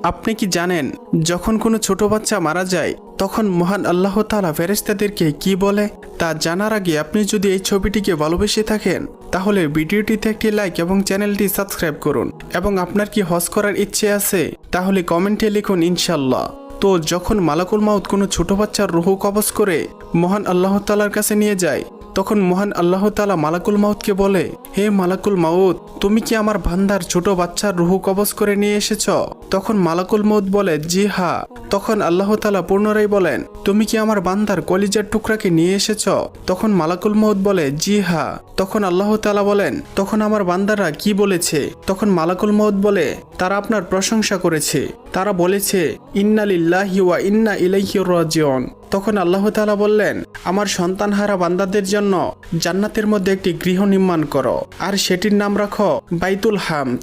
আপনি কি জানেন যখন কোনো ছোট বাচ্চা মারা যায় তখন মহান আল্লাহ তাআলা ফেরেশতাদেরকে কি বলে? তা জানার আগে আপনি যদি এই ছবিটিকে ভালোবেসে থাকেন তাহলে ভিডিওটিতে একটি লাইক এবং চ্যানেলটি সাবস্ক্রাইব করুন। এবং আপনার কি হজ করার ইচ্ছে আছে? তাহলে কমেন্টে লিখুন ইনশাল্লাহ। তো যখন মালাকুল মাউত কোনো ছোট বাচ্চার রুহ কবজ করে মহান আল্লাহ তাআলার কাছে নিয়ে যায়, তখন মহান আল্লাহ তাআলা মালাকুল মাউতকে বলে, হে মালাকুল মাউত, তুমি কি আমার বান্দার ছোট বাচ্চার রুহ কবজ করে নিয়ে এসেছ? তখন মালাকুল মাউত বলে, জি হ্যাঁ। তখন আল্লাহ তাআলা পুনরায় বলেন, তুমি কি আমার বান্দার কলিজার টুকরাকে নিয়ে এসেছ? তখন মালাকুল মাউত বলে, জি হ্যাঁ। তখন আল্লাহ তাআলা বলেন, তখন আমার বান্দারা কি বলেছে? তখন মালাকুল মাউত বলে, তারা আপনার প্রশংসা করেছে। তারা বলেছে, ইন্না লিল্লাহি ওয়া ইন্না ইলাইহি রাজিউন। তখন আল্লাহ তাআলা বললেন, আমার সন্তানহারা বান্দাদের জন্য জান্নাতের মধ্যে একটি গৃহ নির্মাণ করো, আর সেটির নাম রাখো বাইতুল হামদ।